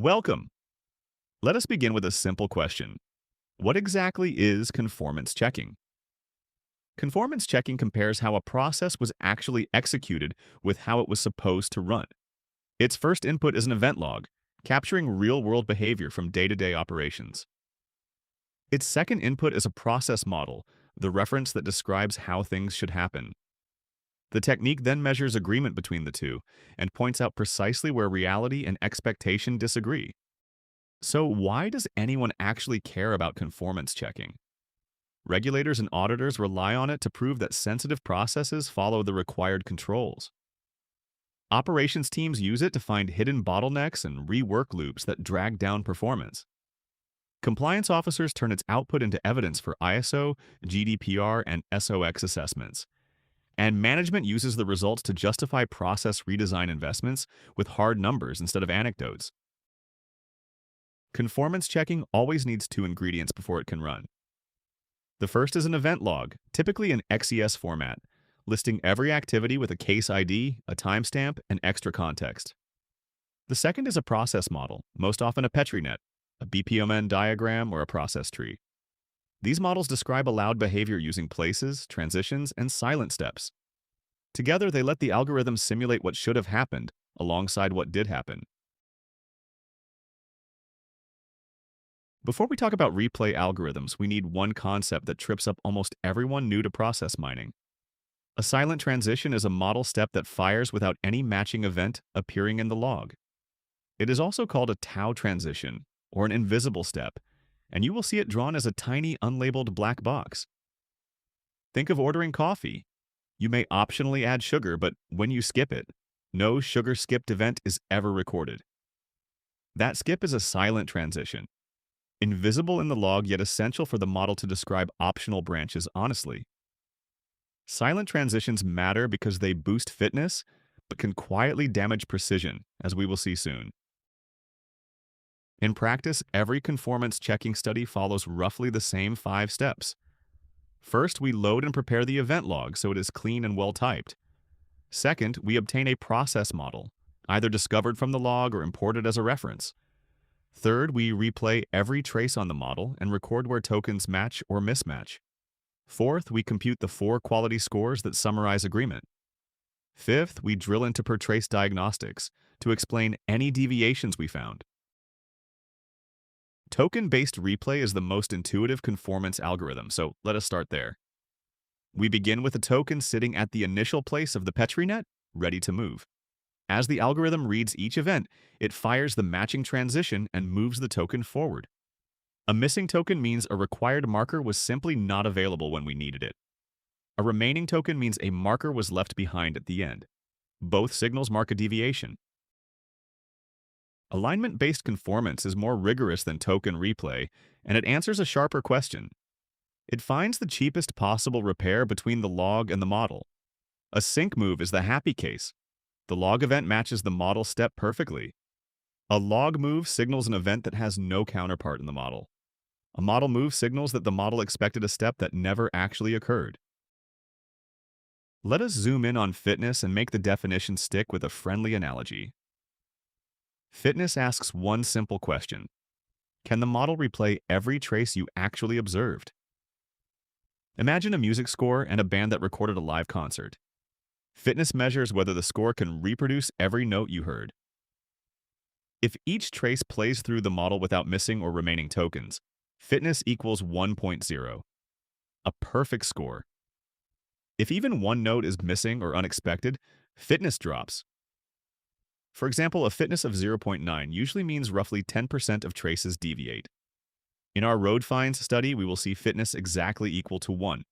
Welcome! Let us begin with a simple question. What exactly is conformance checking? Conformance checking compares how a process was actually executed with how it was supposed to run. Its first input is an event log, capturing real-world behavior from day-to-day operations. Its second input is a process model, the reference that describes how things should happen. The technique then measures agreement between the two and points out precisely where reality and expectation disagree. So why does anyone actually care about conformance checking? Regulators and auditors rely on it to prove that sensitive processes follow the required controls. Operations teams use it to find hidden bottlenecks and rework loops that drag down performance. Compliance officers turn its output into evidence for ISO, GDPR, and SOX assessments. And management uses the results to justify process redesign investments with hard numbers instead of anecdotes. Conformance checking always needs two ingredients before it can run. The first is an event log, typically in XES format, listing every activity with a case ID, a timestamp, and extra context. The second is a process model, most often a Petri net, a BPMN diagram, or a process tree. These models describe allowed behavior using places, transitions, and silent steps. Together, they let the algorithm simulate what should have happened alongside what did happen. Before we talk about replay algorithms, we need one concept that trips up almost everyone new to process mining. A silent transition is a model step that fires without any matching event appearing in the log. It is also called a tau transition, or an invisible step, and you will see it drawn as a tiny unlabeled black box. Think of ordering coffee. You may optionally add sugar, but when you skip it, no sugar skipped event is ever recorded. That skip is a silent transition, invisible in the log yet essential for the model to describe optional branches honestly. Silent transitions matter because they boost fitness, but can quietly damage precision, as we will see soon. In practice, every conformance checking study follows roughly the same 5 steps. First, we load and prepare the event log so it is clean and well typed. Second, we obtain a process model, either discovered from the log or imported as a reference. Third, we replay every trace on the model and record where tokens match or mismatch. Fourth, we compute the 4 quality scores that summarize agreement. Fifth, we drill into per trace diagnostics to explain any deviations we found. Token-based replay is the most intuitive conformance algorithm, so let us start there. We begin with a token sitting at the initial place of the Petri net, ready to move. As the algorithm reads each event, it fires the matching transition and moves the token forward. A missing token means a required marker was simply not available when we needed it. A remaining token means a marker was left behind at the end. Both signals mark a deviation. Alignment-based conformance is more rigorous than token replay, and it answers a sharper question. It finds the cheapest possible repair between the log and the model. A sync move is the happy case. The log event matches the model step perfectly. A log move signals an event that has no counterpart in the model. A model move signals that the model expected a step that never actually occurred. Let us zoom in on fitness and make the definition stick with a friendly analogy. Fitness asks one simple question. Can the model replay every trace you actually observed? Imagine a music score and a band that recorded a live concert. Fitness measures whether the score can reproduce every note you heard. If each trace plays through the model without missing or remaining tokens, fitness equals 1.0, a perfect score. If even one note is missing or unexpected, fitness drops. For example, a fitness of 0.9 usually means roughly 10% of traces deviate. In our road finds study, we will see fitness exactly equal to 1.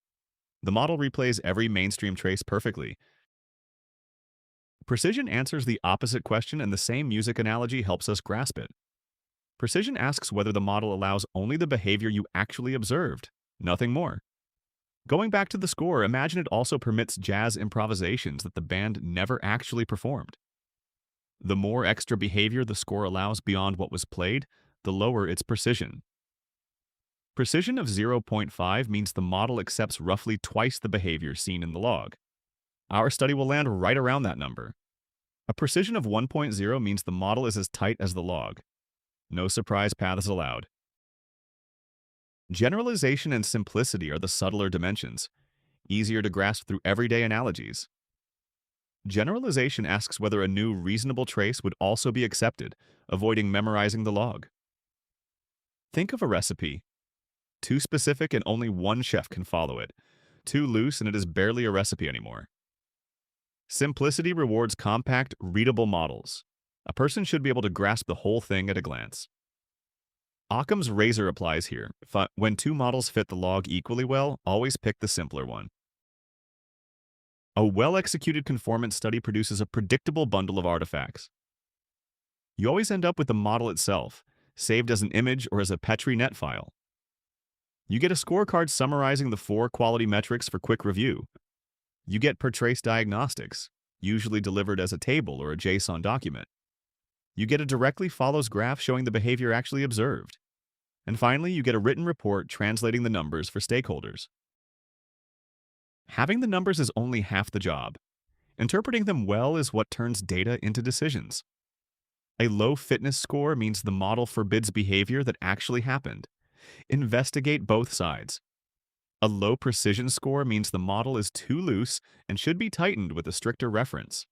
The model replays every mainstream trace perfectly. Precision answers the opposite question, and the same music analogy helps us grasp it. Precision asks whether the model allows only the behavior you actually observed, nothing more. Going back to the score, imagine it also permits jazz improvisations that the band never actually performed. The more extra behavior the score allows beyond what was played, the lower its precision. Precision of 0.5 means the model accepts roughly twice the behavior seen in the log. Our study will land right around that number. A precision of 1.0 means the model is as tight as the log. No surprise paths allowed. Generalization and simplicity are the subtler dimensions, easier to grasp through everyday analogies. Generalization asks whether a new reasonable trace would also be accepted, avoiding memorizing the log. Think of a recipe. Too specific and only one chef can follow it. Too loose and it is barely a recipe anymore. Simplicity rewards compact, readable models. A person should be able to grasp the whole thing at a glance. Occam's razor applies here. When two models fit the log equally well, always pick the simpler one. A well-executed conformance study produces a predictable bundle of artifacts. You always end up with the model itself, saved as an image or as a Petri net file. You get a scorecard summarizing the 4 quality metrics for quick review. You get per trace diagnostics, usually delivered as a table or a JSON document. You get a directly follows graph showing the behavior actually observed. And finally, you get a written report translating the numbers for stakeholders. Having the numbers is only half the job. Interpreting them well is what turns data into decisions. A low fitness score means the model forbids behavior that actually happened. Investigate both sides. A low precision score means the model is too loose and should be tightened with a stricter reference.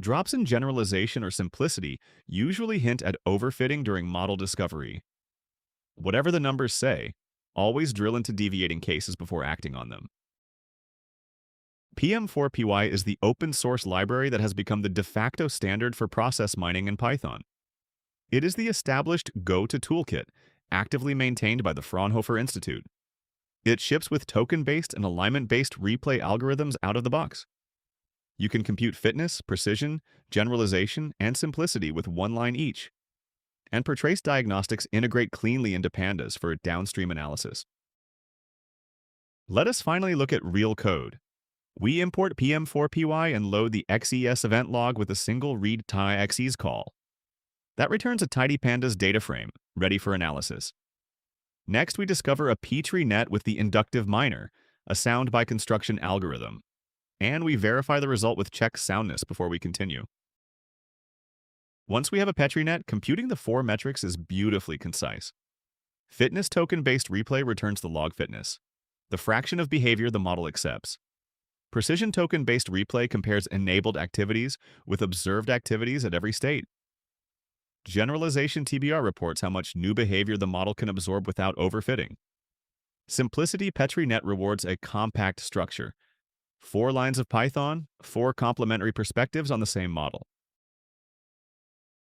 Drops in generalization or simplicity usually hint at overfitting during model discovery. Whatever the numbers say, always drill into deviating cases before acting on them. PM4py is the open-source library that has become the de facto standard for process mining in Python. It is the established go-to toolkit, actively maintained by the Fraunhofer Institute. It ships with token-based and alignment-based replay algorithms out of the box. You can compute fitness, precision, generalization, and simplicity with one line each. And per trace diagnostics integrate cleanly into pandas for downstream analysis. Let us finally look at real code. We import PM4py and load the XES event log with a single read xes call. That returns a tidypandas data frame, ready for analysis. Next, we discover a Petri net with the inductive miner, a sound by construction algorithm. And we verify the result with check soundness before we continue. Once we have a Petri net, computing the 4 metrics is beautifully concise. Fitness token-based replay returns the log fitness, the fraction of behavior the model accepts. Precision token-based replay compares enabled activities with observed activities at every state. Generalization TBR reports how much new behavior the model can absorb without overfitting. Simplicity Petri net rewards a compact structure. 4 lines of Python, 4 complementary perspectives on the same model.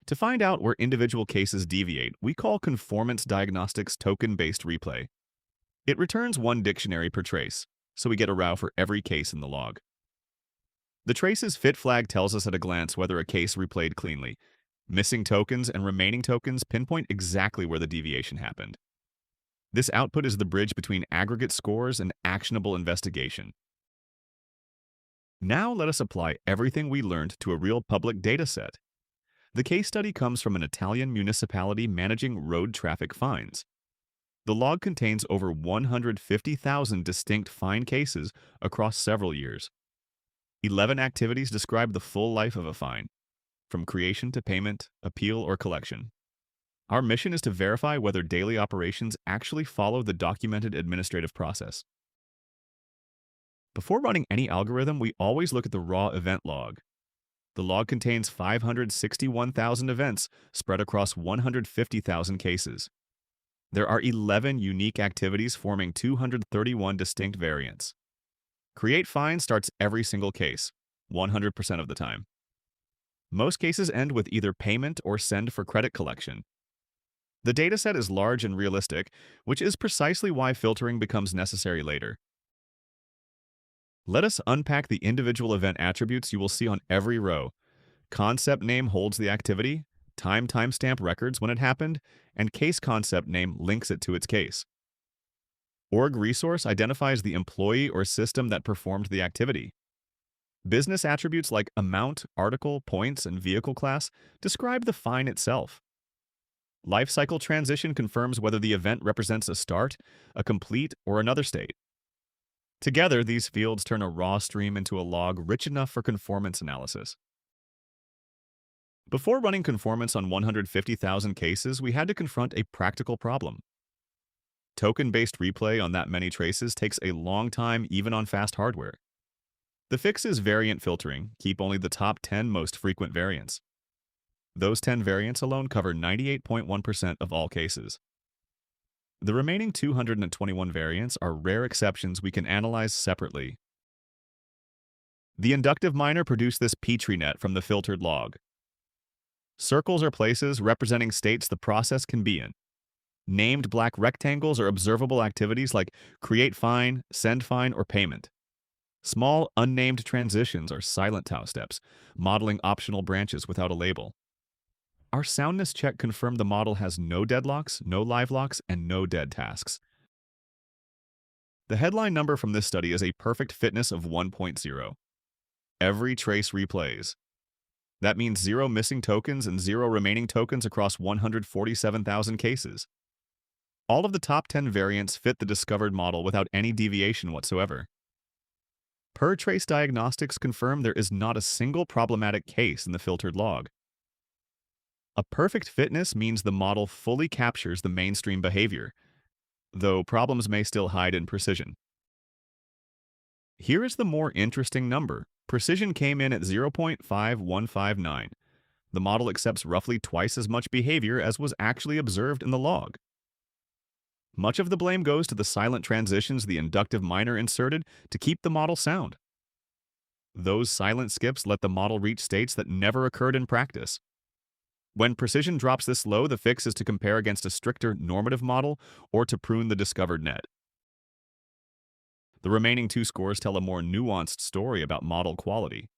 To find out where individual cases deviate, we call conformance diagnostics token-based replay. It returns 1 dictionary per trace, so we get a row for every case in the log. The trace's fit flag tells us at a glance whether a case replayed cleanly. Missing tokens and remaining tokens pinpoint exactly where the deviation happened. This output is the bridge between aggregate scores and actionable investigation. Now let us apply everything we learned to a real public data set. The case study comes from an Italian municipality managing road traffic fines. The log contains over 150,000 distinct fine cases across several years. 11 activities describe the full life of a fine, from creation to payment, appeal, or collection. Our mission is to verify whether daily operations actually follow the documented administrative process. Before running any algorithm, we always look at the raw event log. The log contains 561,000 events spread across 150,000 cases. There are 11 unique activities forming 231 distinct variants. Create fine starts every single case, 100% of the time. Most cases end with either payment or send for credit collection. The dataset is large and realistic, which is precisely why filtering becomes necessary later. Let us unpack the individual event attributes you will see on every row. Concept name holds the activity, timestamp records when it happened, and case concept name links it to its case. Org resource identifies the employee or system that performed the activity. Business attributes like amount, article, points, and vehicle class describe the fine itself. Lifecycle transition confirms whether the event represents a start, a complete, or another state. Together, these fields turn a raw stream into a log rich enough for conformance analysis. Before running conformance on 150,000 cases, we had to confront a practical problem. Token-based replay on that many traces takes a long time even on fast hardware. The fix is variant filtering. Keep only the top 10 most frequent variants. Those 10 variants alone cover 98.1% of all cases. The remaining 221 variants are rare exceptions we can analyze separately. The inductive miner produced this Petri net from the filtered log. Circles are places representing states the process can be in. Named black rectangles are observable activities like create fine, send fine, or payment. Small, unnamed transitions are silent tau steps, modeling optional branches without a label. Our soundness check confirmed the model has no deadlocks, no live locks, and no dead tasks. The headline number from this study is a perfect fitness of 1.0. Every trace replays. That means 0 missing tokens and 0 remaining tokens across 147,000 cases. All of the top 10 variants fit the discovered model without any deviation whatsoever. Per trace diagnostics confirm there is not a single problematic case in the filtered log. A perfect fitness means the model fully captures the mainstream behavior, though problems may still hide in precision. Here is the more interesting number. Precision came in at 0.5159. The model accepts roughly twice as much behavior as was actually observed in the log. Much of the blame goes to the silent transitions the inductive miner inserted to keep the model sound. Those silent skips let the model reach states that never occurred in practice. When precision drops this low, the fix is to compare against a stricter normative model or to prune the discovered net. The remaining 2 scores tell a more nuanced story about model quality.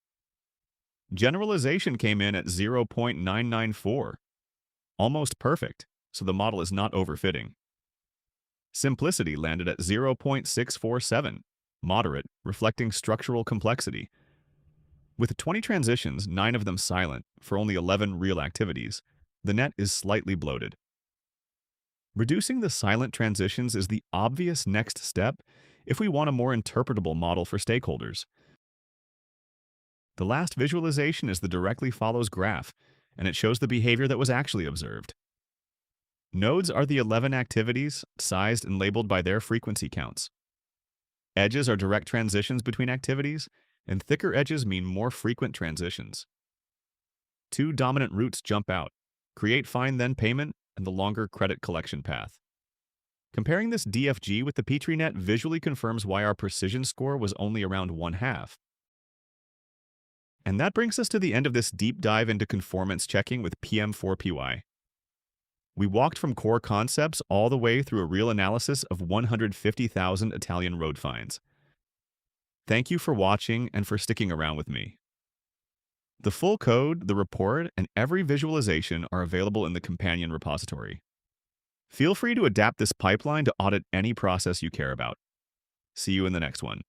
Generalization came in at 0.994, almost perfect, so the model is not overfitting. Simplicity landed at 0.647, moderate, reflecting structural complexity. With 20 transitions, 9 of them silent, for only 11 real activities, the net is slightly bloated. Reducing the silent transitions is the obvious next step if we want a more interpretable model for stakeholders. The last visualization is the directly follows graph, and it shows the behavior that was actually observed. Nodes are the 11 activities, sized and labeled by their frequency counts. Edges are direct transitions between activities, and thicker edges mean more frequent transitions. 2 dominant routes jump out: create fine then payment, and the longer credit collection path. Comparing this DFG with the Petri net visually confirms why our precision score was only around 1/2. And that brings us to the end of this deep dive into conformance checking with PM4py. We walked from core concepts all the way through a real analysis of 150,000 Italian road fines. Thank you for watching and for sticking around with me. The full code, the report, and every visualization are available in the companion repository. Feel free to adapt this pipeline to audit any process you care about. See you in the next one.